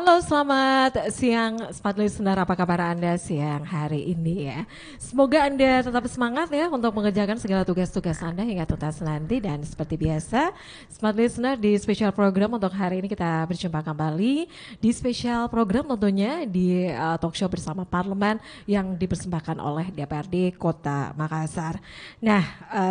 Halo, selamat siang Smart Listener. Apa kabar Anda siang hari ini ya? Semoga Anda tetap semangat ya untuk mengerjakan segala tugas-tugas Anda hingga tuntas nanti. Dan seperti biasa, Smart Listener di spesial program untuk hari ini kita berjumpa kembali di spesial program tentunya di talk show bersama Parlemen yang dipersembahkan oleh DPRD Kota Makassar. Nah,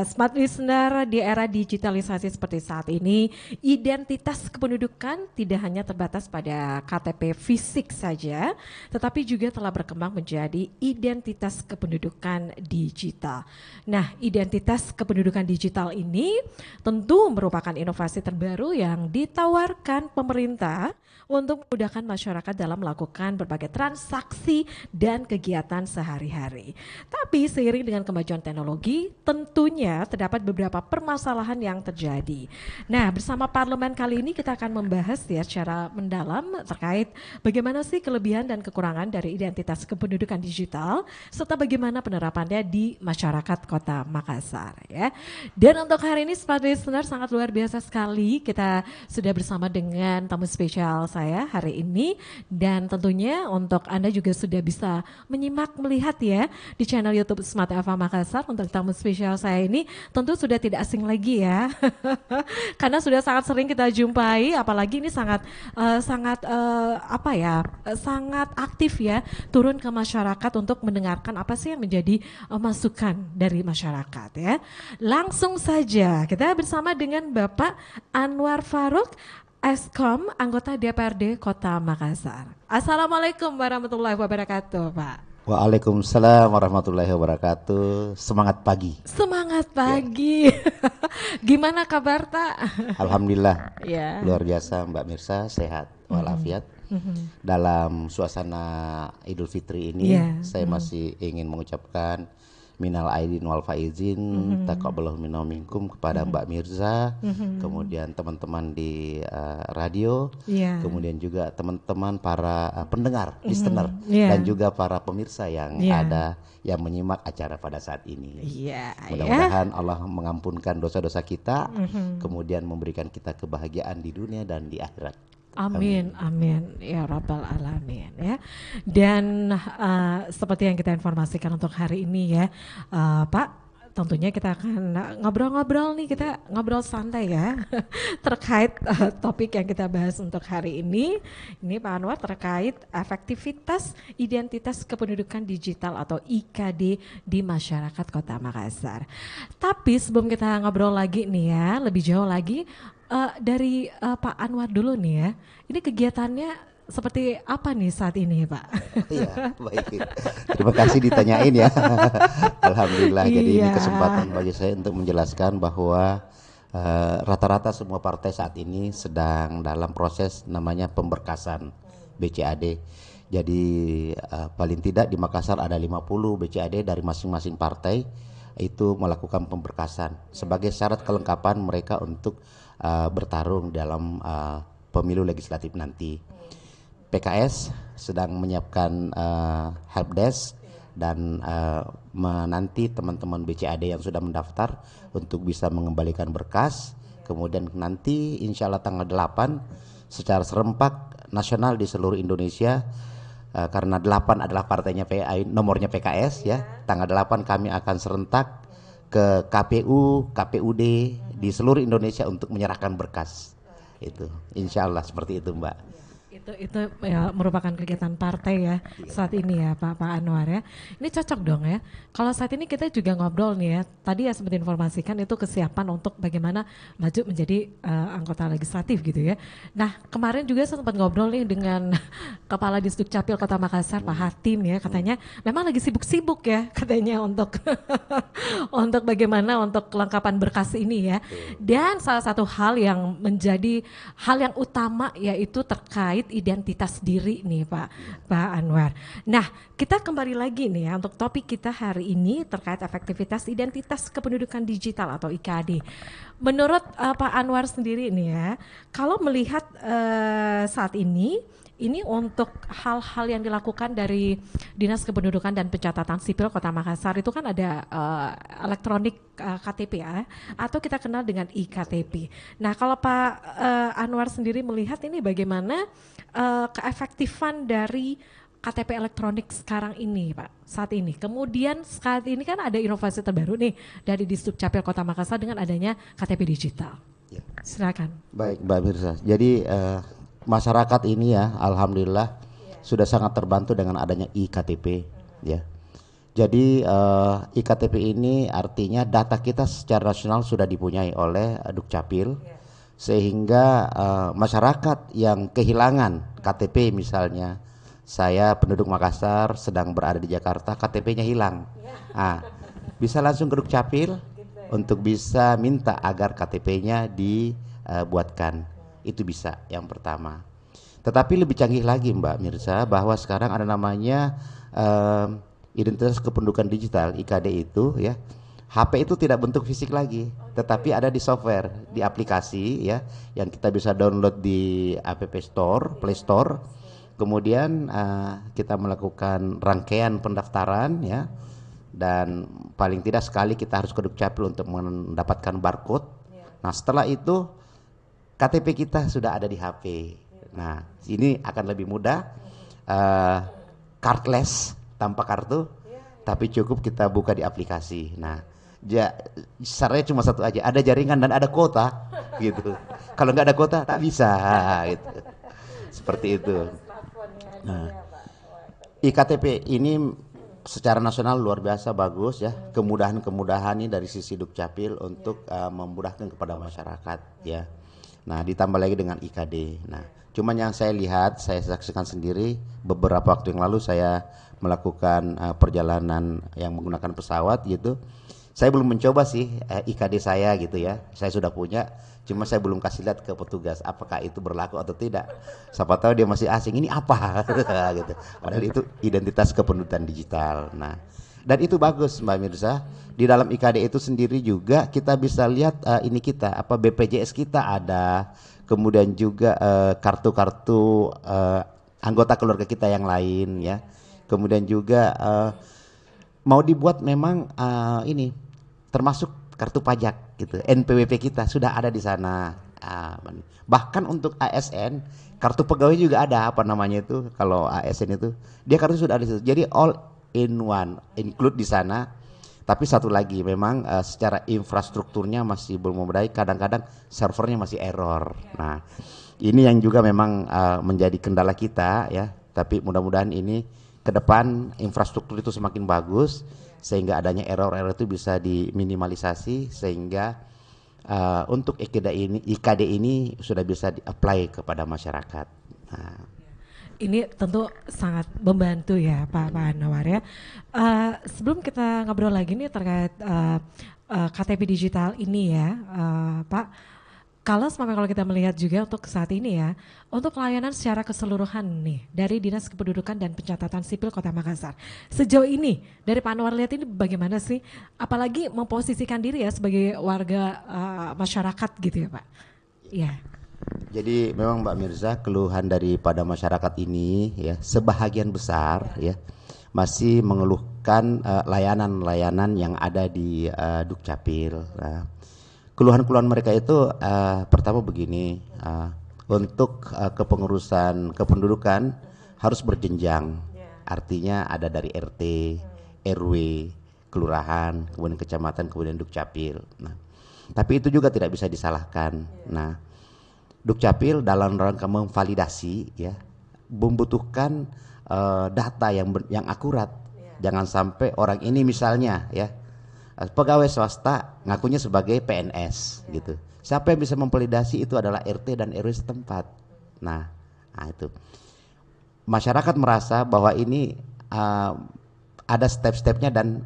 Smart Listener di era digitalisasi seperti saat ini, identitas kependudukan tidak hanya terbatas pada KTP fisik saja, tetapi juga telah berkembang menjadi identitas kependudukan digital. Nah, identitas kependudukan digital ini tentu merupakan inovasi terbaru yang ditawarkan pemerintah untuk memudahkan masyarakat dalam melakukan berbagai transaksi dan kegiatan sehari-hari. Tapi seiring dengan kemajuan teknologi, tentunya terdapat beberapa permasalahan yang terjadi. Nah, bersama Parlemen kali ini kita akan membahas ya secara mendalam terkait bagaimana sih kelebihan dan kekurangan dari identitas kependudukan digital serta bagaimana penerapannya di masyarakat Kota Makassar ya. Dan untuk hari ini Smart Listener sangat luar biasa sekali, kita sudah bersama dengan tamu spesial saya hari ini, dan tentunya untuk Anda juga sudah bisa menyimak melihat ya di channel YouTube Smart FM Makassar. Untuk tamu spesial saya ini tentu sudah tidak asing lagi ya karena sudah sangat sering kita jumpai, apalagi ini sangat sangat aktif ya turun ke masyarakat untuk mendengarkan apa sih yang menjadi masukan dari masyarakat ya. Langsung saja kita bersama dengan Bapak Anwar Farouk, Eskom, anggota DPRD Kota Makassar. Assalamualaikum warahmatullahi wabarakatuh, Pak. Waalaikumsalam warahmatullahi wabarakatuh. Semangat pagi. Semangat pagi. Ya. Gimana kabar, Tak? Alhamdulillah. Ya. Luar biasa, Mbak Mirsa, sehat walafiat. Dalam suasana Idul Fitri ini, saya masih ingin mengucapkan minal aidin wal faizin, taqabbalallahu minna minkum kepada Mbak Mirza, kemudian teman-teman di radio, kemudian juga teman-teman para pendengar, listener, dan juga para pemirsa yang ada yang menyimak acara pada saat ini. Mudah-mudahan Allah mengampunkan dosa-dosa kita, kemudian memberikan kita kebahagiaan di dunia dan di akhirat. Amin, amin ya rabbal alamin ya. Dan seperti yang kita informasikan untuk hari ini ya, Pak, tentunya kita akan ngobrol-ngobrol nih, kita ngobrol santai ya terkait topik yang kita bahas untuk hari ini. Ini Pak Anwar terkait efektivitas identitas kependudukan digital atau IKD di masyarakat Kota Makassar. Tapi sebelum kita ngobrol lagi nih ya, lebih jauh lagi, dari Pak Anwar dulu nih ya, ini kegiatannya seperti apa nih saat ini, Pak? Iya, baik. Terima kasih ditanyain ya. Alhamdulillah, jadi ini kesempatan bagi saya untuk menjelaskan bahwa rata-rata semua partai saat ini sedang dalam proses namanya pemberkasan BCAD. Jadi paling tidak di Makassar ada 50 BCAD dari masing-masing partai itu melakukan pemberkasan sebagai syarat kelengkapan mereka untuk bertarung dalam pemilu legislatif nanti. PKS sedang menyiapkan helpdesk dan menanti teman-teman BCAD yang sudah mendaftar untuk bisa mengembalikan berkas. Kemudian nanti insya Allah tanggal 8 secara serempak nasional di seluruh Indonesia, karena 8 adalah partainya nomornya PKS ya. Tanggal 8 kami akan serentak ke KPU, KPUD di seluruh Indonesia untuk menyerahkan berkas. Itu insya Allah seperti itu, Mbak. Itu ya merupakan kegiatan partai ya saat ini ya Pak Anwar ya. Ini cocok dong ya. Kalau saat ini kita juga ngobrol nih ya. Tadi ya sempat informasikan itu kesiapan untuk bagaimana maju menjadi anggota legislatif gitu ya. Nah kemarin juga saya sempat ngobrol nih dengan Kepala Disdukcapil Kota Makassar Pak Hatim ya. Katanya memang lagi sibuk-sibuk ya katanya untuk untuk bagaimana untuk kelengkapan berkas ini ya. Dan salah satu hal yang menjadi hal yang utama yaitu terkait identitas diri nih Pak Anwar. Nah kita kembali lagi nih ya untuk topik kita hari ini terkait efektivitas identitas kependudukan digital atau IKD. Menurut Pak Anwar sendiri nih ya, kalau melihat saat ini untuk hal-hal yang dilakukan dari Dinas Kependudukan dan Pencatatan Sipil Kota Makassar itu kan ada elektronik KTP ya, atau kita kenal dengan IKTP. Nah kalau Pak Anwar sendiri melihat ini bagaimana keefektifan dari KTP elektronik sekarang ini, Pak, saat ini. Kemudian saat ini kan ada inovasi terbaru nih dari Disdukcapil Kota Makassar dengan adanya KTP digital. Ya. Silakan. Baik, Mbak Mirza. Jadi masyarakat ini ya, alhamdulillah sudah sangat terbantu dengan adanya iKTP, ya. Jadi iKTP ini artinya data kita secara nasional sudah dipunyai oleh Dukcapil, sehingga masyarakat yang kehilangan KTP misalnya, saya penduduk Makassar sedang berada di Jakarta, KTP-nya hilang. Bisa langsung ke Dukcapil untuk bisa minta agar KTP-nya dibuatkan. Itu bisa yang pertama. Tetapi lebih canggih lagi Mbak Mirza, bahwa sekarang ada namanya identitas kependudukan digital (IKD) itu ya. HP itu tidak bentuk fisik lagi, tetapi ada di software, di aplikasi ya, yang kita bisa download di App Store, Play Store. Kemudian kita melakukan rangkaian pendaftaran ya, dan paling tidak sekali kita harus ke Dukcapil untuk mendapatkan barcode. Nah setelah itu KTP kita sudah ada di HP. Nah ini akan lebih mudah, cardless, tanpa kartu, tapi cukup kita buka di aplikasi. Nah syaratnya cuma satu aja, ada jaringan dan ada kuota gitu. Kalau nggak ada kuota tak bisa gitu. Seperti itu. Nah, iKTP ini secara nasional luar biasa bagus ya. Kemudahan-kemudahan ini dari sisi Dukcapil untuk memudahkan kepada masyarakat ya. Nah, ditambah lagi dengan IKD. Nah, cuman yang saya lihat, saya saksikan sendiri beberapa waktu yang lalu saya melakukan perjalanan yang menggunakan pesawat gitu. Saya belum mencoba sih IKD saya gitu ya. Saya sudah punya, cuma saya belum kasih lihat ke petugas apakah itu berlaku atau tidak. Siapa tahu dia masih asing, ini apa gitu. Padahal itu identitas kependudukan digital. Nah, dan itu bagus Mbak Mirza. Di dalam IKD itu sendiri juga kita bisa lihat ini kita BPJS kita ada, kemudian juga kartu-kartu anggota keluarga kita yang lain ya. Kemudian juga mau dibuat memang ini termasuk kartu pajak gitu, NPWP kita sudah ada di sana. Bahkan untuk ASN, kartu pegawai juga ada, apa namanya itu, kalau ASN itu dia kartu sudah ada di situ. Jadi all in one, include di sana. Tapi satu lagi, memang secara infrastrukturnya masih belum memadai, kadang-kadang servernya masih error. Nah, ini yang juga memang menjadi kendala kita ya. Tapi mudah-mudahan ini ke depan infrastruktur itu semakin bagus, sehingga adanya error-error itu bisa diminimalisasi, sehingga untuk IKD ini sudah bisa di-apply kepada masyarakat. Nah, ini tentu sangat membantu ya Pak Anwar ya. Sebelum kita ngobrol lagi nih terkait KTP digital ini ya Pak, kalau kita melihat juga untuk saat ini ya, untuk pelayanan secara keseluruhan nih dari Dinas Kependudukan dan Pencatatan Sipil Kota Makassar. Sejauh ini dari Pak Anwar lihat ini bagaimana sih? Apalagi memposisikan diri ya sebagai warga masyarakat gitu ya Pak. Iya. Jadi memang Mbak Mirza, keluhan daripada masyarakat ini ya sebahagian besar ya masih mengeluhkan layanan-layanan yang ada di Dukcapil. Nah, keluhan-keluhan mereka itu pertama begini, untuk kepengurusan kependudukan harus berjenjang, artinya ada dari RT, RW, kelurahan, kemudian kecamatan, kemudian Dukcapil. Nah, tapi itu juga tidak bisa disalahkan. Nah, Dukcapil dalam rangka memvalidasi ya membutuhkan data yang akurat. Jangan sampai orang ini misalnya ya pegawai swasta ngakunya sebagai PNS gitu. Siapa yang bisa memvalidasi itu adalah RT dan RW setempat. Nah itu. Masyarakat merasa bahwa ini ada step-stepnya dan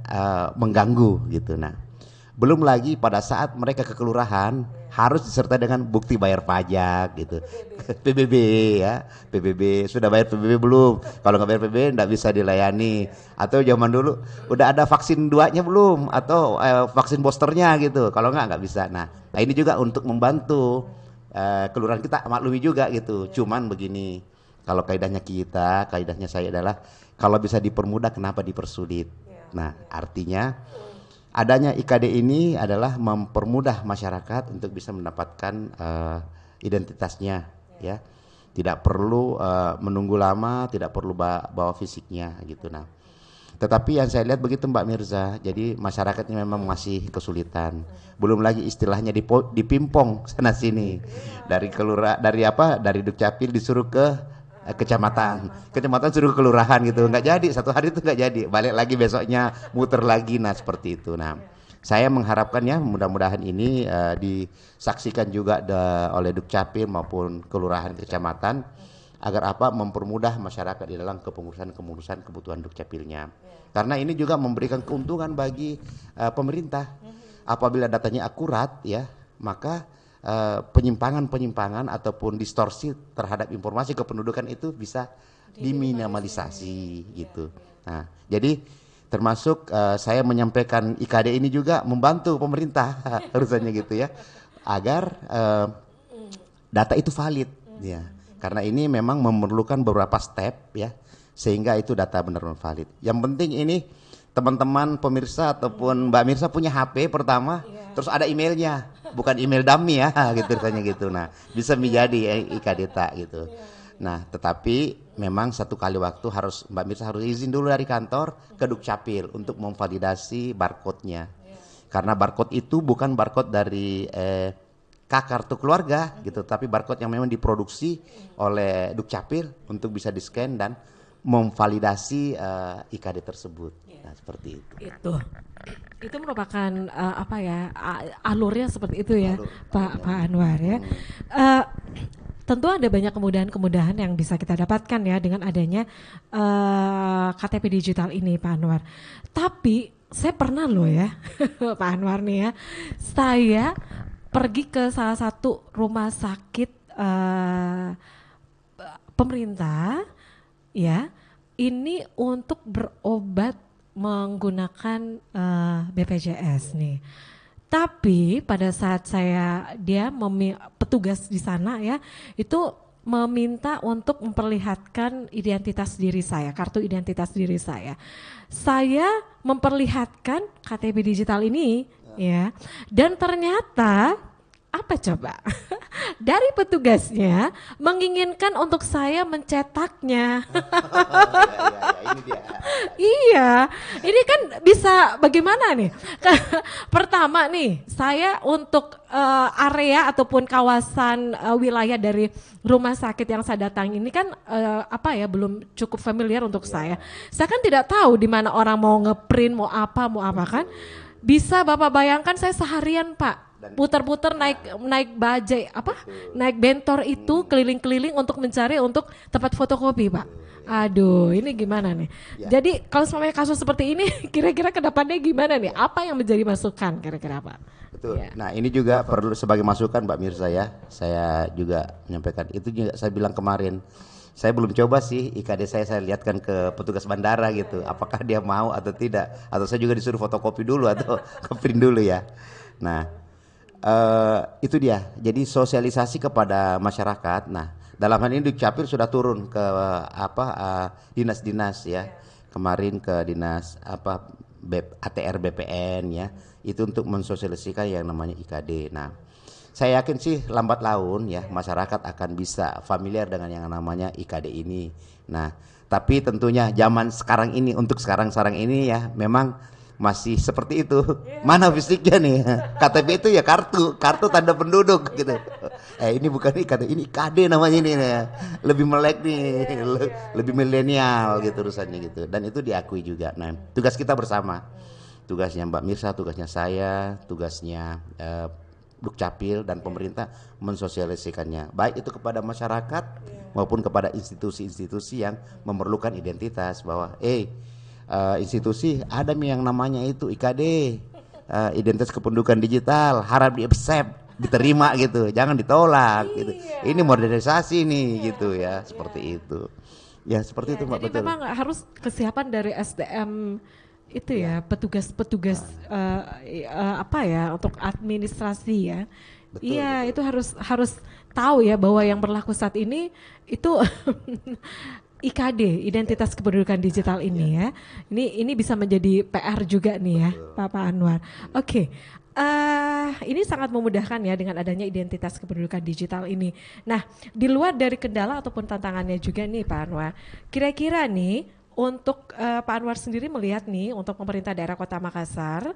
mengganggu gitu. Nah, belum lagi pada saat mereka ke kelurahan harus disertai dengan bukti bayar pajak gitu. PBB ya, PBB sudah bayar PBB belum? Kalau nggak bayar PBB nggak bisa dilayani. Atau zaman dulu udah ada vaksin 2-nya belum? Atau vaksin boosternya gitu. Kalau nggak bisa. Nah ini juga untuk membantu kelurahan kita maklumi juga gitu. Cuman begini, kalau kaidahnya saya adalah kalau bisa dipermudah kenapa dipersulit? Nah artinya adanya IKD ini adalah mempermudah masyarakat untuk bisa mendapatkan identitasnya ya. Tidak perlu menunggu lama, tidak perlu bawa fisiknya gitu. Nah, tetapi yang saya lihat begitu Mbak Mirza, jadi masyarakatnya memang masih kesulitan. Belum lagi istilahnya dipimpong sana sini. Dari dari Dukcapil disuruh ke kecamatan suruh ke kelurahan gitu. Nggak jadi, satu hari itu nggak jadi. Balik lagi besoknya muter lagi, nah seperti itu. Nah, saya mengharapkan ya mudah-mudahan ini disaksikan juga oleh Dukcapil maupun kelurahan kecamatan agar mempermudah masyarakat di dalam kepengurusan kebutuhan Dukcapilnya. Karena ini juga memberikan keuntungan bagi pemerintah. Apabila datanya akurat ya, maka penyimpangan ataupun distorsi terhadap informasi kependudukan itu bisa diminimalisasi gitu. Nah, jadi termasuk saya menyampaikan IKD ini juga membantu pemerintah harusnya gitu ya, agar data itu valid ya, karena ini memang memerlukan beberapa step ya, sehingga itu data benar-benar valid. Yang penting ini teman-teman pemirsa ataupun Mbak Mirsa punya HP pertama, terus ada emailnya, bukan email dummy ya gitu rasanya gitu. Nah, bisa menjadi IKDTA gitu. Nah, tetapi memang satu kali waktu Mbak Mirsa harus izin dulu dari kantor ke Dukcapil untuk memvalidasi barcode-nya. Karena barcode itu bukan barcode dari kartu keluarga gitu, tapi barcode yang memang diproduksi oleh Dukcapil untuk bisa di-scan dan memvalidasi IKD tersebut. Nah, seperti itu. Itu merupakan alurnya seperti itu ya, Pak Anwar ya. Tentu ada banyak kemudahan-kemudahan yang bisa kita dapatkan ya dengan adanya KTP digital ini, Pak Anwar. Tapi saya pernah loh ya, Pak Anwar nih ya, saya pergi ke salah satu rumah sakit pemerintah ya, ini untuk berobat menggunakan BPJS nih. Tapi pada saat petugas di sana ya, itu meminta untuk memperlihatkan identitas diri saya, kartu identitas diri saya. Saya memperlihatkan KTP digital ini ya, dan ternyata apa coba? Dari petugasnya menginginkan untuk saya mencetaknya. Ini dia. Iya, ini kan bisa bagaimana nih? Pertama nih, saya untuk area ataupun kawasan wilayah dari rumah sakit yang saya datangi ini kan belum cukup familiar untuk saya. Saya kan tidak tahu di mana orang mau ngeprint, mau apa kan. Bisa Bapak bayangkan saya seharian Pak putar-putar naik bajai naik bentor itu keliling-keliling untuk mencari untuk tempat fotokopi Pak. Aduh, ini gimana nih? Jadi kalau semuanya kasus seperti ini kira-kira ke depannya gimana nih? Apa yang menjadi masukan kira-kira Pak? Betul. Nah, ini juga perlu sebagai masukan Mbak Mirza ya. Saya juga menyampaikan itu juga saya bilang kemarin. Saya belum coba sih IKD saya lihatkan ke petugas bandara gitu. Apakah dia mau atau tidak? Atau saya juga disuruh fotokopi dulu atau ke print dulu ya. Nah, itu dia. Jadi sosialisasi kepada masyarakat. Nah, dalam hal ini Dukcapil sudah turun ke dinas-dinas ya. Kemarin ke dinas ATR BPN ya. Itu untuk mensosialisasikan yang namanya IKD. Nah, saya yakin sih lambat laun ya masyarakat akan bisa familiar dengan yang namanya IKD ini. Nah, tapi tentunya zaman sekarang ini untuk sekarang ini ya memang masih seperti itu. Mana fisiknya nih? KTP itu ya kartu tanda penduduk gitu. Ini bukan IKD, ini IKD namanya ini ya. Lebih melek nih, lebih milenial gitu urusannya gitu. Dan itu diakui juga. Nah, tugas kita bersama. Tugasnya Mbak Mirsa, tugasnya saya, tugasnya Dukcapil dan pemerintah mensosialisasikannya. Baik itu kepada masyarakat maupun kepada institusi-institusi yang memerlukan identitas bahwa institusi ada yang namanya itu IKD, identitas kependudukan digital, harap diterima gitu, jangan ditolak gitu. Ini modernisasi nih gitu ya, seperti itu. Ya seperti itu Mbak. Jadi betul. Memang harus kesiapan dari SDM itu ya, petugas-petugas untuk administrasi ya. Iya, itu harus tahu ya bahwa yang berlaku saat ini itu IKD, identitas kependudukan digital ini ya. Ini bisa menjadi PR juga nih ya, Pak Anwar. Oke. Ini sangat memudahkan ya dengan adanya identitas kependudukan digital ini. Nah, di luar dari kendala ataupun tantangannya juga nih Pak Anwar, kira-kira nih untuk Pak Anwar sendiri melihat nih untuk pemerintah daerah Kota Makassar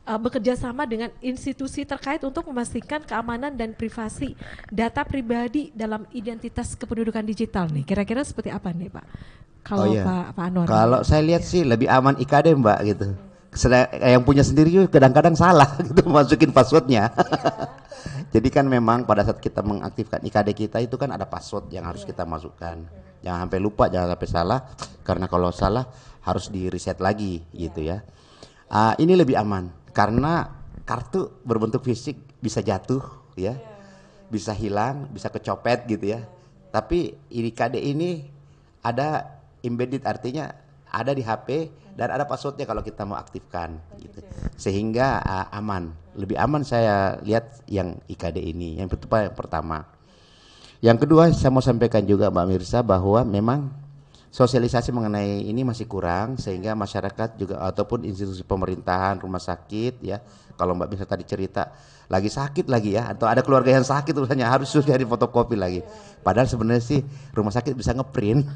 bekerja sama dengan institusi terkait untuk memastikan keamanan dan privasi data pribadi dalam identitas kependudukan digital nih. Kira-kira seperti apa nih Pak? Oh Kalau iya. Pak Anwar Kalau melihat. saya lihat sih lebih aman IKD Mbak gitu. Yang punya sendiri juga kadang-kadang salah gitu masukin passwordnya. Jadi kan memang pada saat kita mengaktifkan IKD kita itu kan ada password yang harus kita masukkan. Jangan sampai lupa, jangan sampai salah. Karena kalau salah harus di reset lagi gitu ya. Ini lebih aman karena kartu berbentuk fisik bisa jatuh ya, bisa hilang, bisa kecopet gitu ya. Tapi IKD ini ada embedded, artinya ada di HP dan ada passwordnya kalau kita mau aktifkan gitu. Sehingga aman, lebih aman saya lihat yang IKD ini. Yang pertama. Yang kedua saya mau sampaikan juga Mbak Mirsa bahwa memang sosialisasi mengenai ini masih kurang, sehingga masyarakat juga ataupun institusi pemerintahan, rumah sakit ya, kalau Mbak Mirsa tadi cerita lagi sakit lagi ya, atau ada keluarga yang sakit urusannya harus sudah di fotokopi lagi. Padahal sebenarnya sih rumah sakit bisa ngeprint,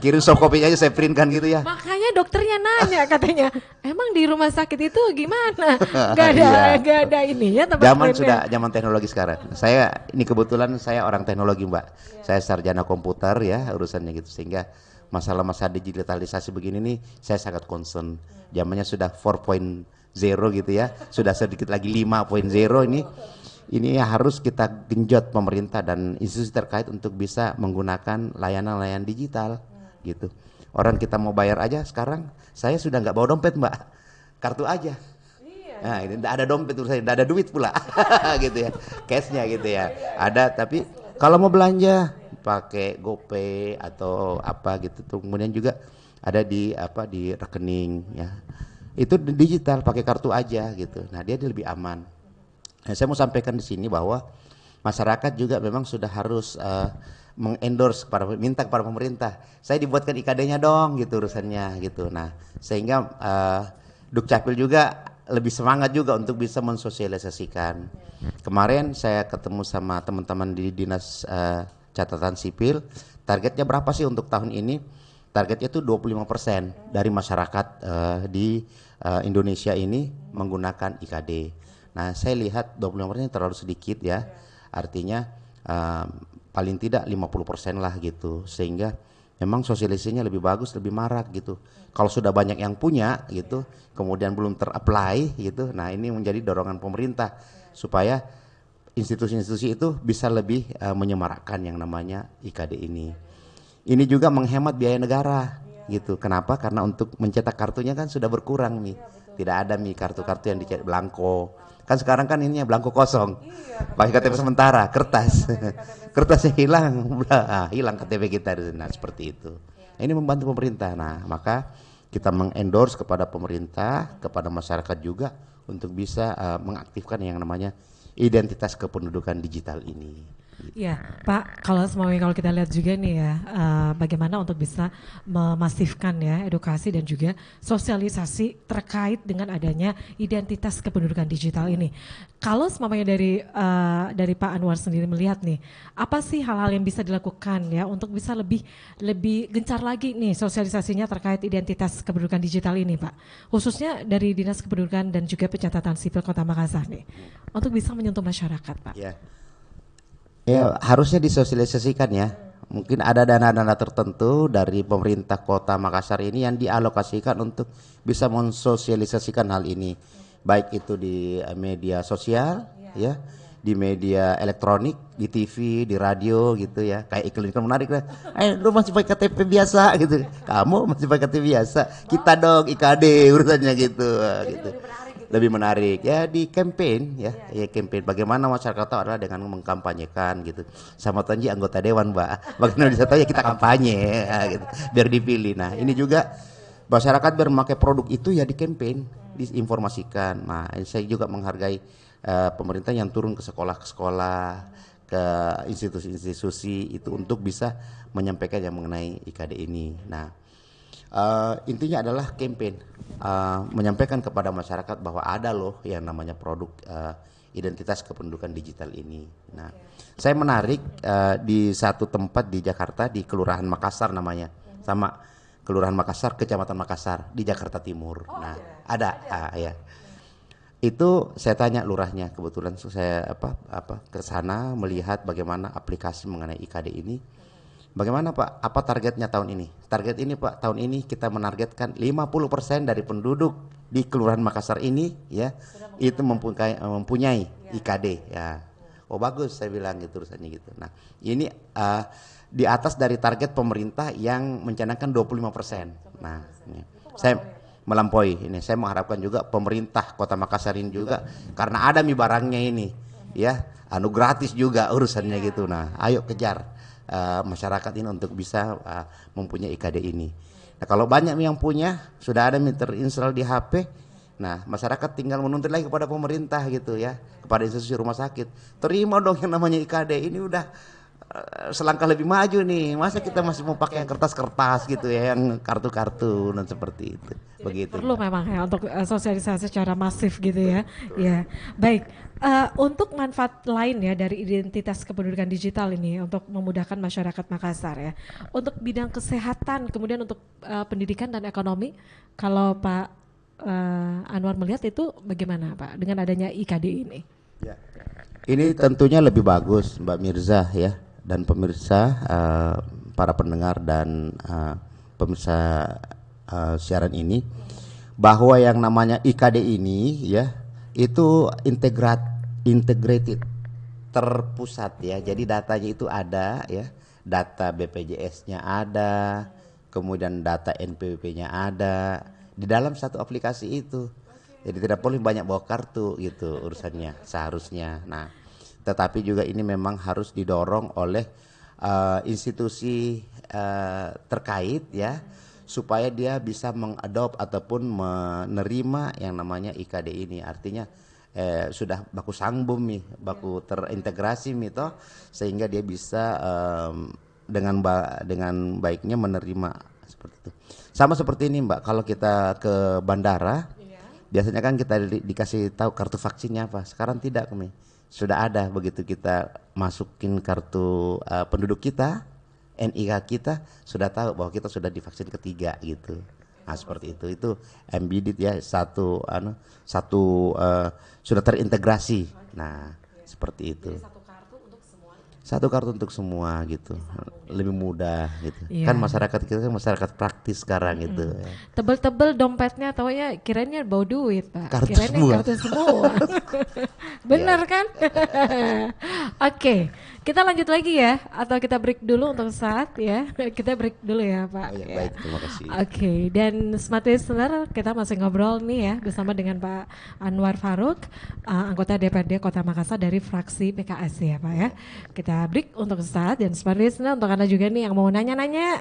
kirim soft copy aja saya print kan gitu ya. Makanya dokternya nanya katanya, emang di rumah sakit itu gimana? Gak ada, Iya. gak ada ininya tempat Zaman printnya. sudah zaman teknologi sekarang. Saya ini kebetulan saya orang teknologi Mbak. Saya sarjana komputer ya urusannya gitu, sehingga masalah-masalah digitalisasi begini nih saya sangat concern. Zamannya sudah 4.0 gitu ya. Sudah sedikit lagi 5.0 ini. Ini harus kita genjot pemerintah dan institusi terkait untuk bisa menggunakan layanan-layanan digital gitu. Orang kita mau bayar aja sekarang saya sudah nggak bawa dompet Mbak. Kartu aja. Nah, ini enggak ada dompet tuh saya, enggak ada duit pula. Gitu ya. Cashnya gitu ya. Ada, tapi kalau mau belanja pakai GoPay atau apa gitu tuh, kemudian juga ada di rekening ya. Itu digital pakai kartu aja gitu. Nah, dia lebih aman. Nah, saya mau sampaikan di sini bahwa masyarakat juga memang sudah harus mengendorse minta kepada pemerintah. Saya dibuatkan IKD-nya dong gitu urusannya gitu. Nah, sehingga Dukcapil juga lebih semangat juga untuk bisa mensosialisasikan. Kemarin saya ketemu sama teman-teman di Dinas Catatan Sipil, targetnya berapa sih untuk tahun ini? Targetnya itu 25% dari masyarakat di Indonesia ini menggunakan IKD. Nah, saya lihat 25% terlalu sedikit ya. Artinya paling tidak 50% lah gitu. Sehingga memang sosialisasinya lebih bagus, lebih marak gitu. Kalau sudah banyak yang punya gitu, kemudian belum ter-apply gitu. Nah, ini menjadi dorongan pemerintah supaya institusi-institusi itu bisa lebih menyemarakkan yang namanya IKD ini. Ini juga menghemat biaya negara gitu. Kenapa? Karena untuk mencetak kartunya kan sudah berkurang nih. Tidak ada nih kartu-kartu yang dicetak belangko. Kan sekarang kan ininya belangko kosong. Pakai KTP sementara, kertas. Kertasnya hilang, hilang KTP kita. Nah, seperti itu. Ini membantu pemerintah. Nah, maka kita mengendorse kepada pemerintah, kepada masyarakat juga untuk bisa mengaktifkan yang namanya identitas kependudukan digital ini. Ya, Pak, kalau kita lihat juga nih ya, bagaimana untuk bisa memasifkan ya edukasi dan juga sosialisasi terkait dengan adanya identitas kependudukan digital ini. Kalau semuanya dari Pak Anwar sendiri melihat nih, apa sih hal-hal yang bisa dilakukan ya untuk bisa lebih gencar lagi nih sosialisasinya terkait identitas kependudukan digital ini, Pak? Khususnya dari Dinas Kependudukan dan juga Pencatatan Sipil Kota Makassar nih, untuk bisa menyentuh masyarakat, Pak. Ya. Ya, harusnya disosialisasikan ya. Mungkin ada dana-dana tertentu dari pemerintah Kota Makassar ini yang dialokasikan untuk bisa mensosialisasikan hal ini. Baik itu di media sosial ya, di media elektronik, di TV, di radio gitu ya. Kayak iklan-iklan menarik lah. Lu masih pakai KTP biasa gitu. Kamu masih pakai KTP biasa. Kita dong IKD urusannya gitu. Gitu. Lebih menarik ya di campaign ya, campaign bagaimana masyarakat tahu adalah dengan mengkampanyekan gitu. Sama Tanji anggota dewan Mbak, bagaimana bisa tahu ya kita kampanye ya, gitu, biar dipilih. Nah ini juga masyarakat biar memakai produk itu ya di campaign, diinformasikan. Nah saya juga menghargai pemerintah yang turun ke sekolah ke institusi-institusi itu untuk bisa menyampaikan yang mengenai IKD ini. Nah Intinya adalah campaign, menyampaikan kepada masyarakat bahwa ada loh yang namanya produk identitas kependudukan digital ini. Nah, saya menarik di satu tempat di Jakarta, di Kelurahan Makassar namanya, sama Kelurahan Makassar, Kecamatan Makassar di Jakarta Timur. Nah, ada. Ya. Itu saya tanya lurahnya, kebetulan saya ke sana melihat bagaimana aplikasi mengenai IKD ini. Bagaimana Pak? Apa targetnya tahun ini? Target ini Pak, tahun ini kita menargetkan 50% dari penduduk di Kelurahan Makassar ini ya itu mempunyai IKD ya. Oh bagus, saya bilang gitu urusannya gitu. Nah, ini di atas dari target pemerintah yang mencanangkan 25%. Nah, ini. Saya melampaui ini. Saya mengharapkan juga pemerintah Kota Makassar ini juga karena ada barangnya ini ya, gratis juga urusannya gitu. Nah, ayo kejar masyarakat ini untuk bisa mempunyai IKD ini. Nah, kalau banyak yang punya, sudah ada terinstall di HP. Nah, masyarakat tinggal menuntut lagi kepada pemerintah gitu ya, kepada institusi rumah sakit. Terima dong yang namanya IKD. Ini udah selangkah lebih maju nih. Masa kita masih mau pakai yang kertas-kertas gitu ya, yang kartu-kartu dan seperti itu. Begitu. Perlu memang ya untuk sosialisasi secara masif gitu ya. Ya, baik. Untuk manfaat lain ya dari identitas kependudukan digital ini untuk memudahkan masyarakat Makassar ya. Untuk bidang kesehatan, kemudian untuk pendidikan dan ekonomi, kalau Pak Anwar melihat itu bagaimana Pak dengan adanya IKD ini? Ya. Ini tentunya lebih bagus Mbak Mirza ya dan pemirsa, para pendengar dan pemirsa siaran ini, bahwa yang namanya IKD ini ya itu integrated, terpusat ya. Jadi datanya itu ada ya, data BPJS-nya ada, kemudian data NPWP-nya ada di dalam satu aplikasi itu. Jadi tidak boleh banyak bawa kartu gitu urusannya seharusnya. Nah, tetapi juga ini memang harus didorong oleh institusi terkait ya, supaya dia bisa mengadop ataupun menerima yang namanya IKD ini. Artinya sudah baku sangbum nih, baku terintegrasi nih toh, sehingga dia bisa dengan baiknya menerima seperti itu. Sama seperti ini Mbak, kalau kita ke bandara, biasanya kan kita dikasih tahu kartu vaksinnya apa. Sekarang tidak kami. Sudah ada, begitu kita masukin kartu penduduk kita, NIK kita, sudah tahu bahwa kita sudah divaksin ketiga gitu. Nah seperti itu embedded ya, satu sudah terintegrasi. Nah seperti itu. Satu kartu untuk semua gitu, lebih mudah gitu. Iya. Kan masyarakat kita kan masyarakat praktis sekarang gitu. Ya. Tebel-tebel dompetnya, taunya kirainnya bawa duit Pak. Kartu Kirainnya semua. kartu semua. Benar kan? Oke, kita lanjut lagi ya, atau kita break dulu untuk saat ya. Kita break dulu ya Pak. Oh ya, baik, terima kasih. Oke, dan Smart Listener, kita masih ngobrol nih ya bersama dengan Pak Anwar Farouk, anggota DPRD Kota Makassar dari fraksi PKS ya Pak ya. Kita break untuk saat, dan Smart Listener untuk Anda juga nih yang mau nanya-nanya.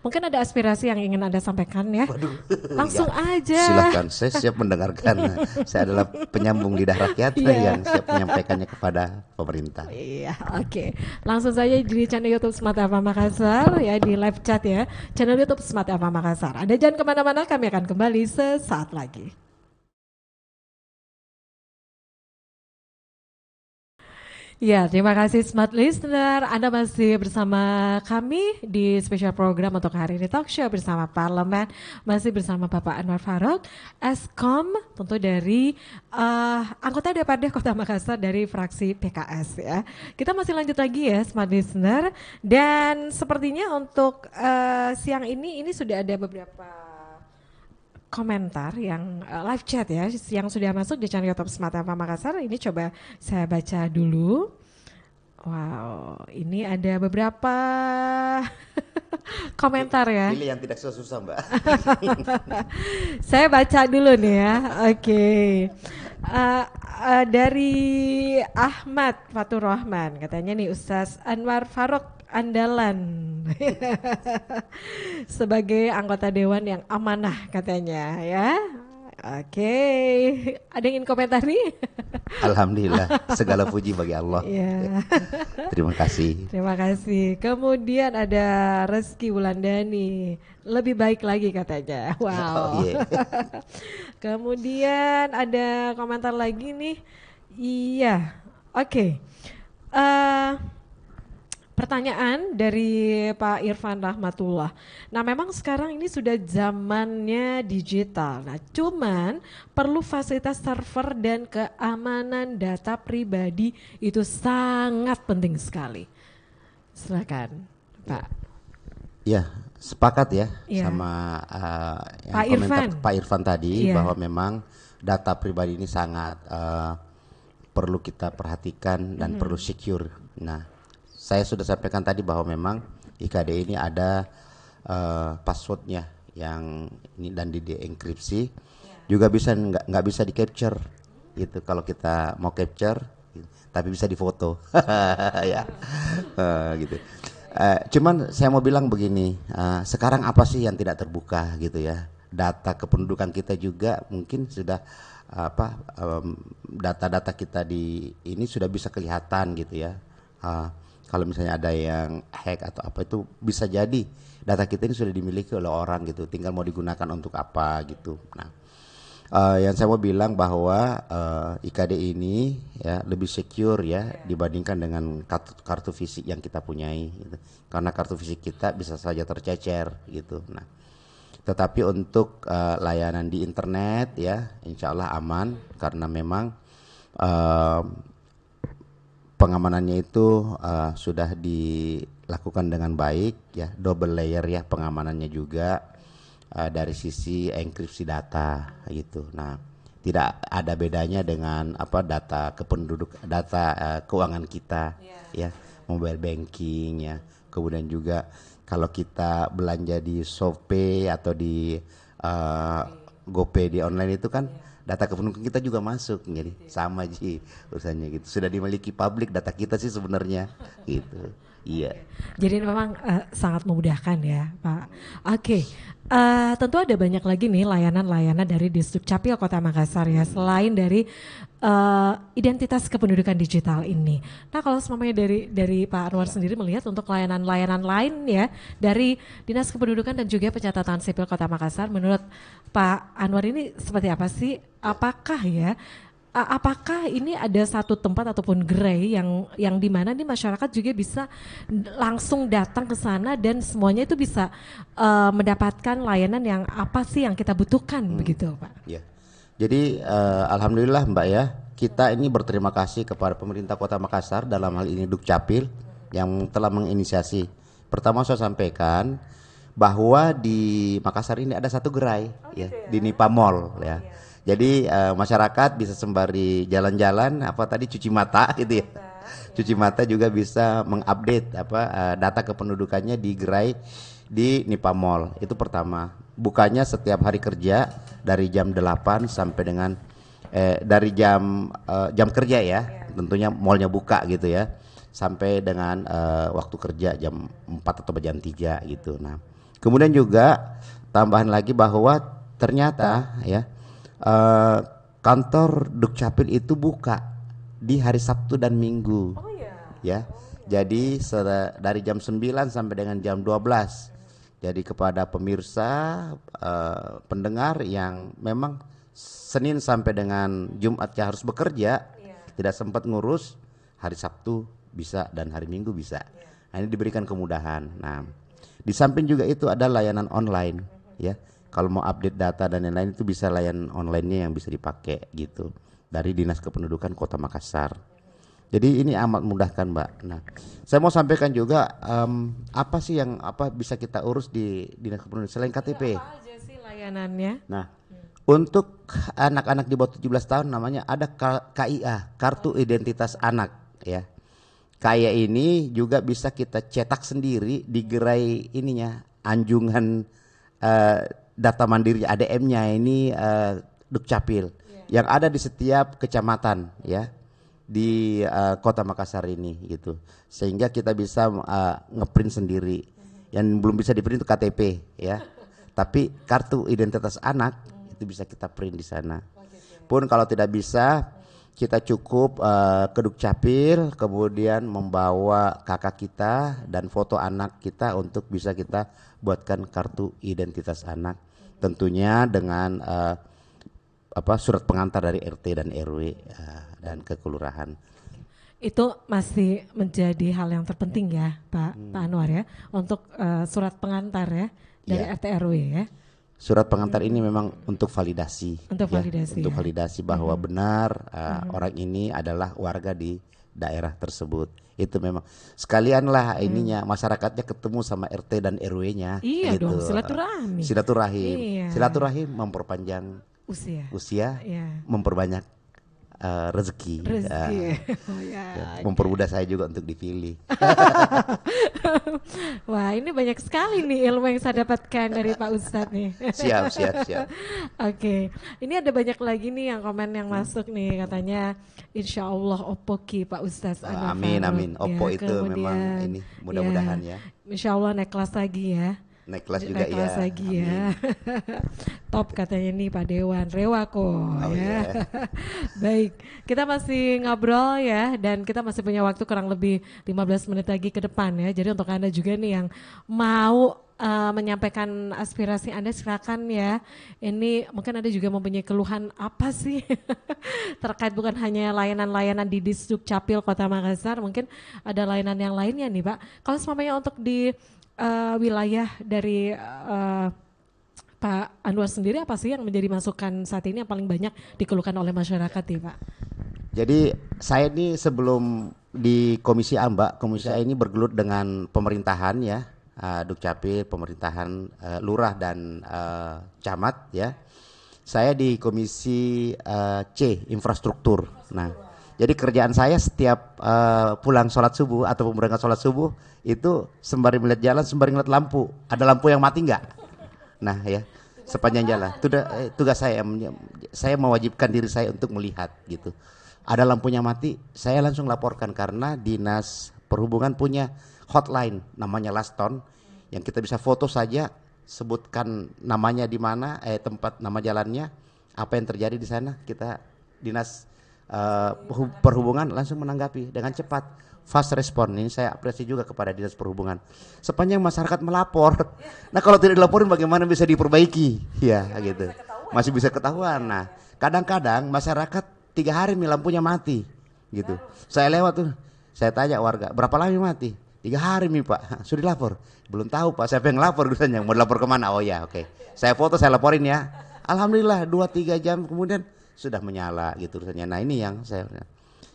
Mungkin ada aspirasi yang ingin Anda sampaikan ya. Waduh. Langsung aja. Silakan, saya siap mendengarkan. Saya adalah penyambung lidah rakyat yang siap menyampaikannya kepada pemerintah. Iya, oke. Langsung saja di channel YouTube Smart FM Makassar ya, di live chat ya. Channel YouTube Smart FM Makassar. Anda jangan kemana-mana, kami akan kembali sesaat lagi. Ya, terima kasih Smart Listener. Anda masih bersama kami di spesial program untuk hari ini, Talk Show bersama Parlemen. Masih bersama Bapak Anwar Farouk, Eskom, tentu dari anggota DPRD Kota Makassar dari fraksi PKS ya. Kita masih lanjut lagi ya Smart Listener. Dan sepertinya untuk siang ini sudah ada beberapa komentar yang live chat ya, yang sudah masuk di channel YouTube Smart FM Makassar. Ini coba saya baca dulu. Wow, ini ada beberapa komentar ya. Pilih yang tidak susah Mbak. Saya baca dulu nih ya. Oke. Dari Ahmad Fatur Rahman, katanya nih Ustaz Anwar Farouk andalan sebagai anggota dewan yang amanah katanya ya. Oke, ada yang ingin komentar nih? Alhamdulillah, segala puji bagi Allah. Ya. Terima kasih. Terima kasih. Kemudian ada Reski Wulandani, lebih baik lagi katanya. Oh Wow. iya. Kemudian ada komentar lagi nih. Iya, oke. Eh, Pertanyaan dari Pak Irfan Rahmatullah. Nah, memang sekarang ini sudah zamannya digital. Nah, cuman perlu fasilitas server dan keamanan data pribadi itu sangat penting sekali. Silakan, Pak. Ya, sepakat ya Iya. sama yang Pak komentar Irfan. Pak Irfan tadi Iya. bahwa memang data pribadi ini sangat perlu kita perhatikan dan perlu secure. Nah, saya sudah sampaikan tadi bahwa memang IKD ini ada passwordnya yang ini dan di enkripsi juga bisa nggak bisa di capture gitu kalau kita mau capture tapi bisa difoto ya gitu. Cuman saya mau bilang begini, sekarang apa sih yang tidak terbuka gitu ya? Data kependudukan kita juga mungkin sudah data-data kita di ini sudah bisa kelihatan gitu ya. Kalau misalnya ada yang hack atau apa itu bisa jadi data kita ini sudah dimiliki oleh orang gitu, tinggal mau digunakan untuk apa gitu. Nah, yang saya mau bilang bahwa IKD ini ya lebih secure ya dibandingkan dengan kartu fisik yang kita punyai gitu. Karena kartu fisik kita bisa saja tercecer gitu. Nah, tetapi untuk layanan di internet ya insya Allah aman karena memang pengamanannya itu sudah dilakukan dengan baik ya, double layer ya pengamanannya juga dari sisi enkripsi data gitu. Nah, tidak ada bedanya dengan data data keuangan kita ya, mobile banking ya. Kemudian juga kalau kita belanja di Shopee atau di GoPay di online itu kan data kependudukan kita juga masuk, jadi sama sih urusannya gitu. Sudah dimiliki publik data kita sih sebenarnya gitu. Iya. Jadi memang sangat memudahkan ya, Pak. Oke, tentu ada banyak lagi nih layanan-layanan dari Disdukcapil Kota Makassar ya, selain dari identitas kependudukan digital ini. Nah, kalau semuanya dari Pak Anwar sendiri melihat untuk layanan-layanan lain ya dari Dinas Kependudukan dan juga Pencatatan Sipil Kota Makassar, menurut Pak Anwar ini seperti apa sih? Apakah ini ada satu tempat ataupun gerai yang di mana nih masyarakat juga bisa langsung datang ke sana dan semuanya itu bisa mendapatkan layanan yang apa sih yang kita butuhkan begitu, Pak? Ya. Jadi alhamdulillah Mbak ya, kita ini berterima kasih kepada pemerintah Kota Makassar dalam hal ini Dukcapil yang telah menginisiasi. Pertama saya sampaikan bahwa di Makassar ini ada satu gerai di Nipa Mall ya. Jadi masyarakat bisa sembari jalan-jalan cuci mata gitu ya. Cuci mata juga bisa mengupdate data kependudukannya di gerai di Nipa Mall. Itu pertama. Bukanya setiap hari kerja dari jam 8 sampai dengan dari jam kerja ya. Tentunya mallnya buka gitu ya. Sampai dengan waktu kerja jam 4 atau jam 3 gitu. Nah, kemudian juga tambahan lagi bahwa ternyata ya kantor Dukcapil itu buka di hari Sabtu dan Minggu. Ya. Jadi dari jam 9 sampai dengan jam 12. Jadi kepada pemirsa pendengar yang memang Senin sampai dengan Jumat harus bekerja, tidak sempat ngurus, hari Sabtu bisa dan hari Minggu bisa. Nah, ini diberikan kemudahan. Nah, di samping juga itu ada layanan online ya. Kalau mau update data dan lain-lain itu bisa layanan online-nya yang bisa dipakai gitu dari Dinas Kependudukan Kota Makassar. Jadi ini amat memudahkan, Mbak. Nah, saya mau sampaikan juga apa sih yang bisa kita urus di Dinas Kependudukan selain KTP. Apa aja sih layanannya? Nah, untuk anak-anak di bawah 17 tahun namanya ada KIA, Kartu Identitas Anak ya. KIA ini juga bisa kita cetak sendiri di gerai ininya, anjungan data mandiri ADM-nya ini Dukcapil yang ada di setiap kecamatan ya di Kota Makassar ini gitu, sehingga kita bisa ngeprint sendiri. Yang belum bisa diprint itu KTP ya, tapi kartu identitas anak itu bisa kita print di sana. Pun kalau tidak bisa, kita cukup ke Dukcapil, kemudian membawa kakak kita dan foto anak kita untuk bisa kita buatkan kartu identitas anak. Tentunya dengan surat pengantar dari RT dan RW dan kekelurahan. Itu masih menjadi hal yang terpenting ya Pak Anwar ya, untuk surat pengantar ya dari RT RW ya. Surat pengantar ini memang untuk validasi. Untuk validasi. Untuk validasi bahwa benar orang ini adalah warga di daerah tersebut. Itu memang sekalianlah ininya masyarakatnya ketemu sama RT dan RW-nya. Iya gitu. dong, silaturahmi. Silaturahim. Iya. Silaturahim memperpanjang usia, iya. memperbanyak rezeki. Mempermudah saya juga untuk dipilih. Wah, ini banyak sekali nih ilmu yang saya dapatkan dari Pak Ustadz nih. Siap. Oke, ini ada banyak lagi nih yang komen yang masuk nih, katanya Insya Allah Oppoki Pak Ustadz. Amin. Oppo ya, itu memang ini mudah-mudahan ya. Insya Allah naik kelas lagi ya. Naik kelas juga ya. Kelas lagi ya. Top katanya nih Pak Dewan, Rewako ya. Yeah. Baik, kita masih ngobrol ya, dan kita masih punya waktu kurang lebih 15 menit lagi ke depan ya. Jadi untuk Anda juga nih yang mau menyampaikan aspirasi Anda, silakan ya. Ini mungkin Anda juga mempunyai keluhan apa sih terkait bukan hanya layanan-layanan di Disduk Capil Kota Makassar, mungkin ada layanan yang lainnya nih Pak. Kalau semuanya untuk di wilayah dari Pak Anwar sendiri, apa sih yang menjadi masukan saat ini yang paling banyak dikeluhkan oleh masyarakat ya Pak? Jadi saya ini sebelum di Komisi A Mbak, Komisi A ini bergelut dengan pemerintahan ya, Dukcapil, pemerintahan lurah dan camat ya. Saya di Komisi C, infrastruktur. Nah, jadi kerjaan saya setiap pulang sholat subuh atau berangkat sholat subuh itu sembari melihat jalan, sembari melihat lampu. Ada lampu yang mati enggak? Nah ya, sepanjang jalan. Tugas saya mewajibkan diri saya untuk melihat gitu. Ada lampunya mati, saya langsung laporkan karena Dinas Perhubungan punya hotline namanya Laston yang kita bisa foto saja, sebutkan namanya di mana, tempat nama jalannya, apa yang terjadi di sana, kita Dinas Perhubungan langsung menanggapi dengan cepat. Fast respon, ini saya apresiasi juga kepada Dinas Perhubungan. Sepanjang masyarakat melapor, nah kalau tidak dilaporin bagaimana bisa diperbaiki? Ya gitu, masih bisa ketahuan. Nah kadang-kadang masyarakat 3 hari lampunya mati, gitu. Saya lewat tuh, saya tanya warga, berapa lama mati? 3 hari Pak, sudah dilapor? Belum tahu Pak, siapa yang lapor dusanya? Mau lapor kemana? Oh ya oke. Saya foto, saya laporin ya. Alhamdulillah 2-3 jam kemudian sudah menyala gitu dusanya. Nah ini yang saya,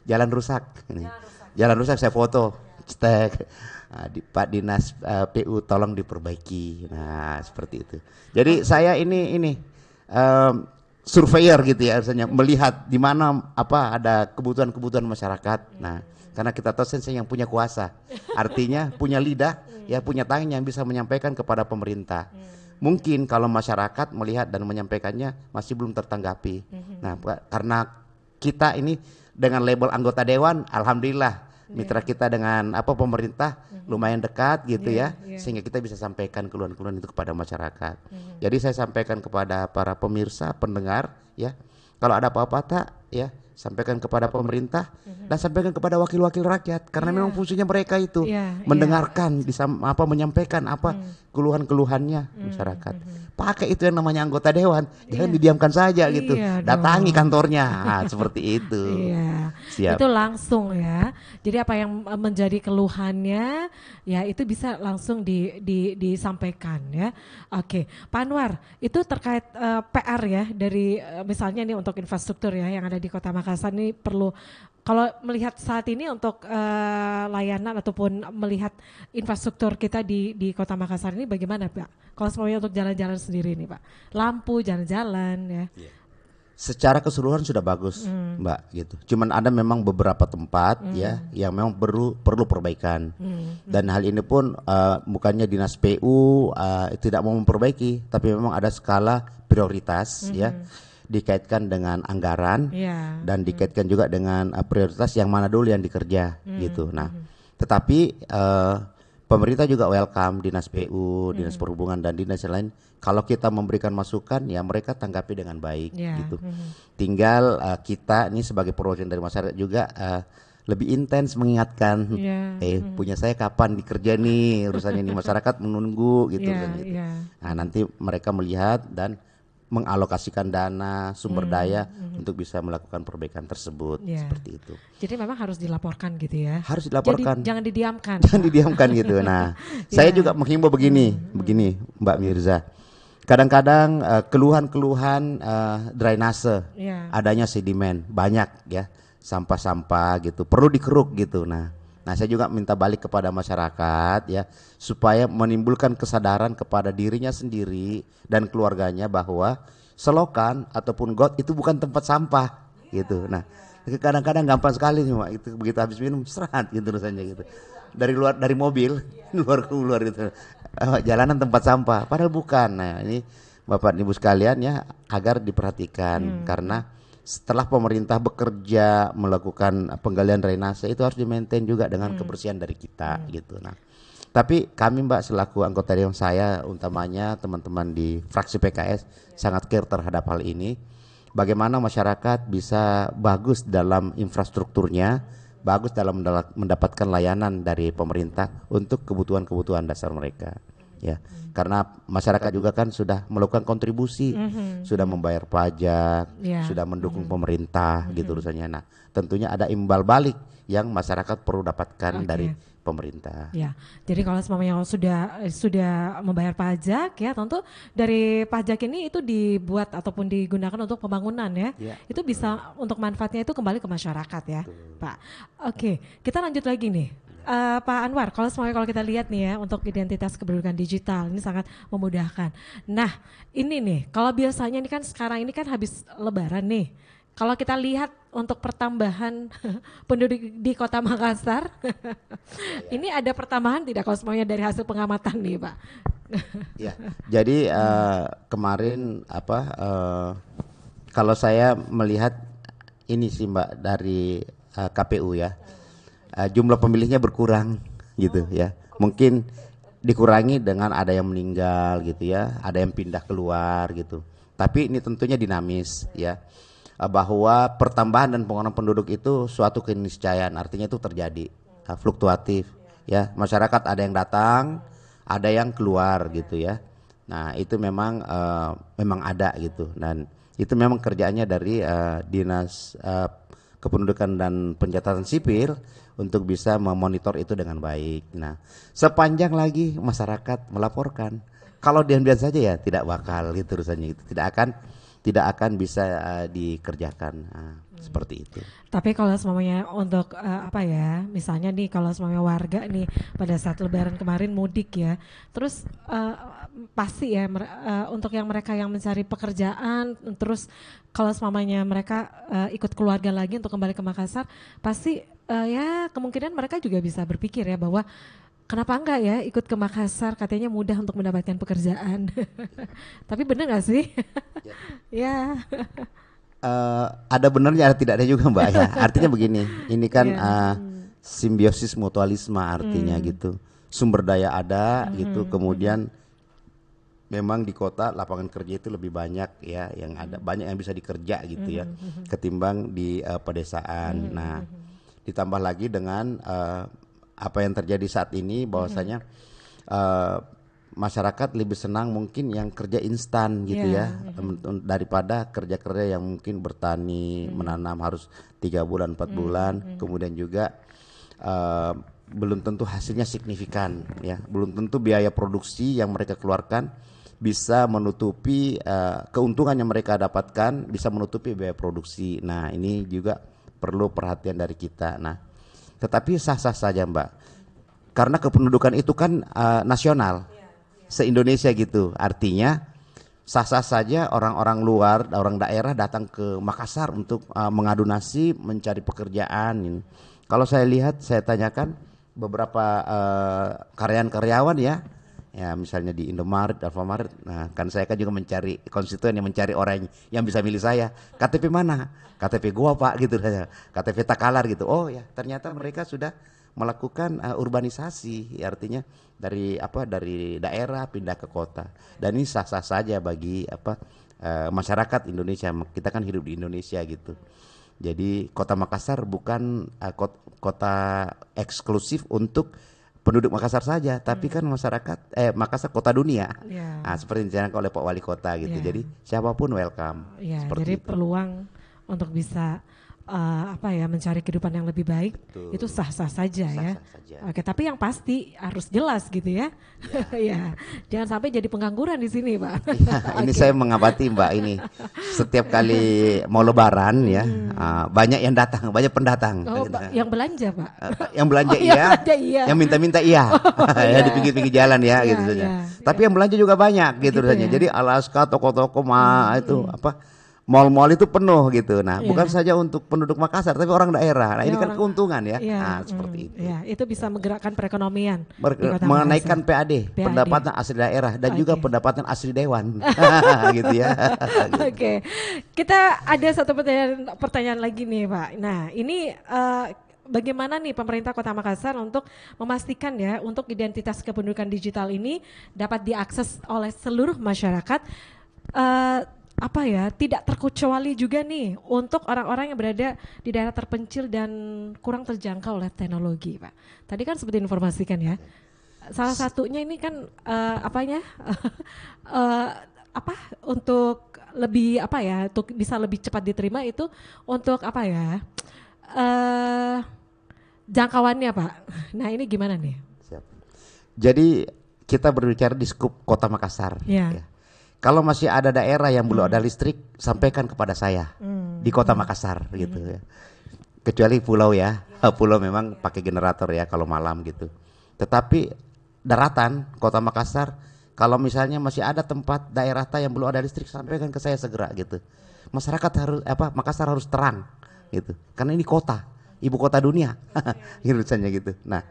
jalan rusak ini. Jalan rusak saya foto, cetek. Pak Dinas PU tolong diperbaiki. Nah seperti itu. Jadi saya ini surveyor gitu ya, harusnya melihat di mana ada kebutuhan masyarakat. Nah karena kita tahu saya yang punya kuasa, artinya punya lidah, ya punya tangan yang bisa menyampaikan kepada pemerintah. Mungkin kalau masyarakat melihat dan menyampaikannya masih belum tertanggapi. Nah karena kita ini dengan label anggota dewan, alhamdulillah mitra kita dengan pemerintah lumayan dekat gitu ya, sehingga kita bisa sampaikan keluhan-keluhan itu kepada masyarakat. Jadi saya sampaikan kepada para pemirsa, pendengar ya, kalau ada apa-apa tak ya sampaikan kepada pemerintah dan sampaikan kepada wakil-wakil rakyat, karena memang fungsinya mereka itu mendengarkan, menyampaikan keluhan-keluhannya masyarakat. Pakai itu yang namanya anggota dewan, jangan didiamkan saja gitu. Datangi kantornya, seperti itu. Siap. Itu langsung ya. Jadi apa yang menjadi keluhannya ya itu bisa langsung disampaikan ya. Oke, Pak Anwar, itu terkait PR ya dari misalnya nih untuk infrastruktur ya yang ada di Kota Makassar ini perlu, kalau melihat saat ini untuk layanan ataupun melihat infrastruktur kita di Kota Makassar ini bagaimana Pak? Kalau semuanya untuk jalan-jalan sendiri nih Pak, lampu, jalan-jalan ya. Secara keseluruhan sudah bagus Mbak gitu. Cuman ada memang beberapa tempat ya yang memang perlu perbaikan. Dan hal ini pun bukannya Dinas PU tidak mau memperbaiki, tapi memang ada skala prioritas ya. Dikaitkan dengan anggaran dan dikaitkan juga dengan prioritas yang mana dulu yang dikerja gitu. Nah, tetapi pemerintah juga welcome, dinas PU, dinas perhubungan dan dinas yang lain. Kalau kita memberikan masukan, ya mereka tanggapi dengan baik gitu. Tinggal kita ini sebagai perwakilan dari masyarakat juga lebih intens mengingatkan, punya saya kapan dikerja nih urusannya nih, masyarakat menunggu gitu. Nah nanti mereka melihat dan mengalokasikan dana, sumber daya untuk bisa melakukan perbaikan tersebut, seperti itu. Jadi memang harus dilaporkan gitu ya? Harus dilaporkan. Jadi jangan didiamkan. Jangan didiamkan gitu. Nah, saya juga menghimbau begini Mbak Mirza. Kadang-kadang keluhan-keluhan drainase, adanya sedimen banyak ya, sampah-sampah gitu, perlu dikeruk gitu. Nah saya juga minta balik kepada masyarakat ya, supaya menimbulkan kesadaran kepada dirinya sendiri dan keluarganya bahwa selokan ataupun got itu bukan tempat sampah gitu. Nah kadang-kadang gampang sekali cuma itu, begitu habis minum serat gitu rasanya gitu. Dari mobil keluar gitu. Jalanan tempat sampah, padahal bukan. Nah ini Bapak Ibu sekalian ya, agar diperhatikan karena setelah pemerintah bekerja melakukan penggalian drainase itu harus di-maintain juga dengan kebersihan dari kita gitu. Nah, tapi kami Mbak selaku anggota dewan, saya utamanya teman-teman di fraksi PKS sangat care terhadap hal ini. Bagaimana masyarakat bisa bagus dalam infrastrukturnya, bagus dalam mendapatkan layanan dari pemerintah untuk kebutuhan-kebutuhan dasar mereka. Ya, karena masyarakat juga kan sudah melakukan kontribusi, sudah membayar pajak, sudah mendukung pemerintah gitu urusannya. Nah, tentunya ada imbal balik yang masyarakat perlu dapatkan dari pemerintah. Ya, jadi kalau semuanya sudah membayar pajak ya, tentu dari pajak ini itu dibuat ataupun digunakan untuk pembangunan ya. Itu bisa untuk manfaatnya itu kembali ke masyarakat ya, Pak. Oke, kita lanjut lagi nih. Pak Anwar, kalau kita lihat nih ya, untuk identitas kependudukan digital ini sangat memudahkan. Nah ini nih, kalau biasanya ini kan sekarang ini kan habis Lebaran nih, kalau kita lihat untuk pertambahan penduduk di Kota Makassar, ini ada pertambahan tidak kalau semuanya dari hasil pengamatan nih Pak? Ya, jadi kemarin kalau saya melihat ini sih Mbak dari KPU ya. Jumlah pemilihnya berkurang gitu ya. Mungkin dikurangi dengan ada yang meninggal gitu ya, ada yang pindah keluar gitu. Tapi ini tentunya dinamis ya. Bahwa pertambahan dan pengurangan penduduk itu suatu keniscayaan, artinya itu terjadi fluktuatif ya. Masyarakat ada yang datang, ada yang keluar gitu ya. Nah, itu memang ada gitu, dan itu memang kerjaannya dari Dinas Kependudukan dan Pencatatan Sipil untuk bisa memonitor itu dengan baik. Nah, sepanjang lagi masyarakat melaporkan, kalau diam-diam saja ya tidak bakal gitu urusannya, itu tidak akan bisa dikerjakan. Seperti itu. Tapi kalau semuanya untuk misalnya nih kalau semuanya warga nih pada saat Lebaran kemarin mudik ya, terus pasti ya untuk yang mereka yang mencari pekerjaan, terus kalau semuanya mereka ikut keluarga lagi untuk kembali ke Makassar, pasti ya kemungkinan mereka juga bisa berpikir ya bahwa kenapa enggak ya ikut ke Makassar, katanya mudah untuk mendapatkan pekerjaan. Tapi benar nggak sih? Ya. Ada benarnya, ada tidaknya juga Mbak ya. Artinya begini, ini kan simbiosis mutualisme artinya gitu. Sumber daya ada gitu, kemudian memang di kota lapangan kerja itu lebih banyak ya, yang ada banyak yang bisa dikerja gitu ya, ketimbang di pedesaan. Nah, ditambah lagi dengan apa yang terjadi saat ini, bahwasanya masyarakat lebih senang mungkin yang kerja instan gitu ya, daripada kerja-kerja yang mungkin bertani, menanam harus 3 bulan 4 bulan, kemudian juga belum tentu hasilnya signifikan ya, belum tentu biaya produksi yang mereka keluarkan bisa menutupi keuntungan yang mereka dapatkan, bisa menutupi biaya produksi. Nah, ini juga perlu perhatian dari kita. Nah, tetapi sah-sah saja Mbak, karena kependudukan itu kan nasional, se-Indonesia gitu. Artinya sah-sah saja orang-orang luar, orang daerah datang ke Makassar untuk mengadu nasib, mencari pekerjaan. Kalau saya lihat, saya tanyakan beberapa karyawan ya misalnya di Indomaret, Alfamaret. Nah, kan saya kan juga mencari konstituen yang mencari orang yang bisa milih saya. KTP mana? KTP gua Pak gitu saja. KTP Takalar gitu. Oh ya, ternyata mereka sudah melakukan urbanisasi, artinya dari daerah pindah ke kota. Dan ini sah-sah saja bagi masyarakat Indonesia. Kita kan hidup di Indonesia gitu. Jadi Kota Makassar bukan kota eksklusif untuk penduduk Makassar saja, tapi kan Makassar kota dunia. Seperti dicanangkan oleh Pak Wali Kota gitu. Jadi siapapun welcome. Jadi itu. Peluang untuk bisa mencari kehidupan yang lebih baik. Betul. Itu sah-sah saja ya. Oke, tapi yang pasti harus jelas gitu ya. Ya, jangan sampai jadi pengangguran di sini, Pak. Ini saya mengamati Mbak ini. Setiap kali mau Lebaran ya, banyak yang datang, banyak pendatang. Yang belanja, Pak. Yang belanja iya. Yang minta-minta iya. Ya di pinggir-pinggir jalan ya gitu saja. Tapi yang belanja juga banyak gitu saja. Jadi Alaska, toko-toko itu mal-mal itu penuh gitu. Nah, bukan saja untuk penduduk Makassar, tapi orang daerah. Nah, ini kan keuntungan ya. Seperti itu. Itu bisa menggerakkan perekonomian. Menaikkan PAD, pendapatan asli daerah dan juga pendapatan asli dewan. Gitu ya. Oke. Kita ada satu pertanyaan lagi nih, Pak. Nah, ini bagaimana nih pemerintah Kota Makassar untuk memastikan ya untuk identitas kependudukan digital ini dapat diakses oleh seluruh masyarakat, tidak terkecuali juga nih untuk orang-orang yang berada di daerah terpencil dan kurang terjangkau oleh teknologi, Pak. Tadi kan seperti informasikan ya. Salah satunya ini kan untuk lebih untuk bisa lebih cepat diterima itu untuk jangkauannya, Pak. Nah, ini gimana nih? Siap. Jadi kita berbicara di skup Kota Makassar. Ya. Kalau masih ada daerah yang belum ada listrik, sampaikan kepada saya di Kota Makassar gitu ya. Kecuali pulau ya, pulau memang pakai generator ya kalau malam gitu. Tetapi daratan Kota Makassar, kalau misalnya masih ada tempat daerah yang belum ada listrik, sampaikan ke saya segera gitu. Masyarakat harus Makassar harus terang gitu, karena ini kota, ibu kota dunia, gitu gitu. Nah,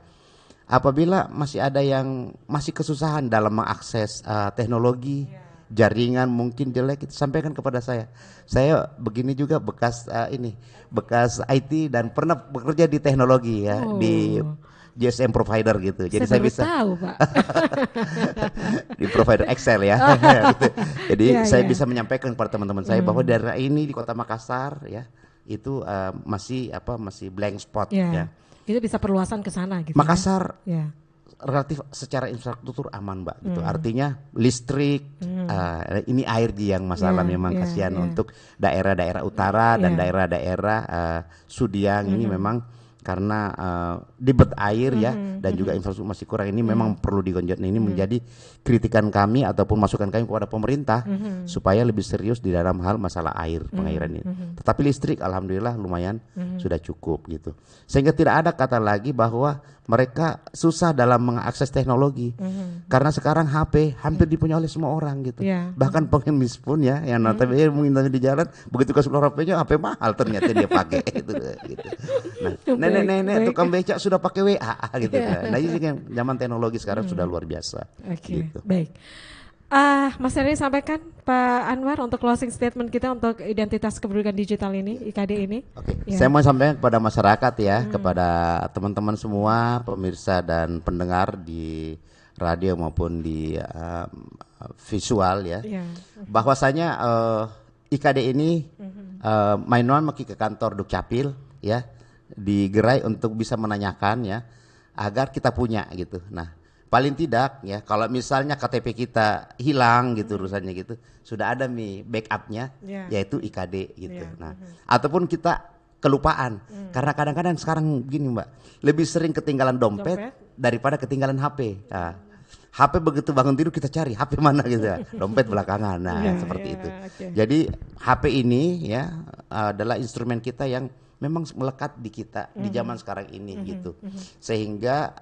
apabila masih ada yang masih kesusahan dalam mengakses teknologi, jaringan mungkin jelek, itu sampaikan kepada saya. Saya begini juga bekas IT dan pernah bekerja di teknologi ya, di GSM provider gitu. Jadi saya bisa tahu, Pak. di provider Excel ya. Gitu. Jadi saya bisa menyampaikan kepada teman-teman saya bahwa daerah ini di Kota Makassar ya itu masih blank spot ya. Kita bisa perluasan ke sana gitu. Makassar relatif secara infrastruktur aman, Mbak gitu. Artinya listrik, ini air yang masalah memang kasihan untuk daerah-daerah utara dan daerah-daerah Sudiang ini memang karena debit air ya dan juga infrastruktur masih kurang, ini memang perlu digenjot. Ini menjadi kritikan kami ataupun masukan kami kepada pemerintah supaya lebih serius di dalam hal masalah air, pengairan ini. Tetapi listrik alhamdulillah lumayan sudah cukup gitu. Sehingga tidak ada kata lagi bahwa mereka susah dalam mengakses teknologi. Karena sekarang HP hampir dipunyai oleh semua orang gitu. Bahkan pengemis pun ya yang notabene mengintanya di jalan, begitu ke seluruh HP-nya, HP mahal ternyata dia pakai gitu. Nah, nenek tukang becak sudah pakai WA gitu. Nah, ini kan zaman teknologi sekarang sudah luar biasa. Gitu. Baik. Mas Heri sampaikan Pak Anwar untuk closing statement kita untuk identitas kependudukan digital ini, IKD ini. Saya mau sampaikan kepada masyarakat ya, kepada teman-teman semua pemirsa dan pendengar di radio maupun di visual ya, bahwasanya IKD ini mainan maki ke kantor Dukcapil ya, digerai untuk bisa menanyakan ya agar kita punya gitu. Nah, paling tidak ya kalau misalnya KTP kita hilang gitu urusannya gitu, sudah ada backupnya yaitu IKD gitu. Nah, ataupun kita kelupaan karena kadang-kadang sekarang begini, Mbak, lebih sering ketinggalan dompet daripada ketinggalan HP. Nah, HP begitu bangun tidur kita cari HP mana gitu ya, dompet belakangan. Nah, seperti itu. Jadi HP ini ya adalah instrumen kita yang memang melekat di kita di zaman sekarang ini gitu. Sehingga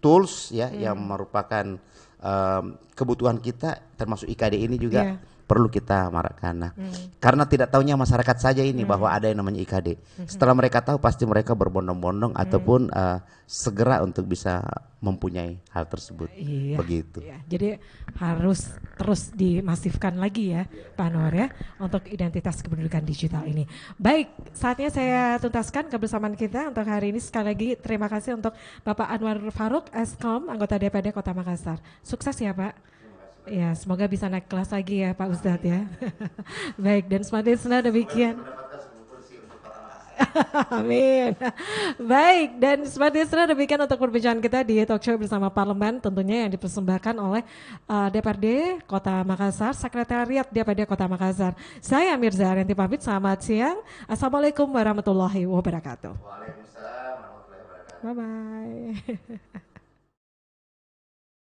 tools ya yang merupakan kebutuhan kita termasuk IKD ini juga perlu kita marakkan. Nah, karena tidak tahunya masyarakat saja ini bahwa ada yang namanya IKD. Setelah mereka tahu pasti mereka berbondong-bondong ataupun segera untuk bisa mempunyai hal tersebut. Iya, Begitu. iya. Jadi harus terus dimasifkan lagi ya Pak Anwar ya untuk identitas kependudukan digital ini. Baik, saatnya saya tuntaskan kebersamaan kita untuk hari ini. Sekali lagi terima kasih untuk Bapak Anwar Farouk, Eskom, anggota DPD Kota Makassar. Sukses ya Pak. Ya, semoga bisa naik kelas lagi ya Pak Ustadz ya. Baik, dan selanjutnya demikian. Amin. Baik, dan selanjutnya demikian untuk perbincangan kita di talk show bersama Parlemen, tentunya yang dipersembahkan oleh DPRD Kota Makassar, Sekretariat DPRD Kota Makassar. Saya Mirza Arianti pamit, selamat siang. Assalamualaikum warahmatullahi wabarakatuh. Waalaikumsalam warahmatullahi wabarakatuh. Bye-bye.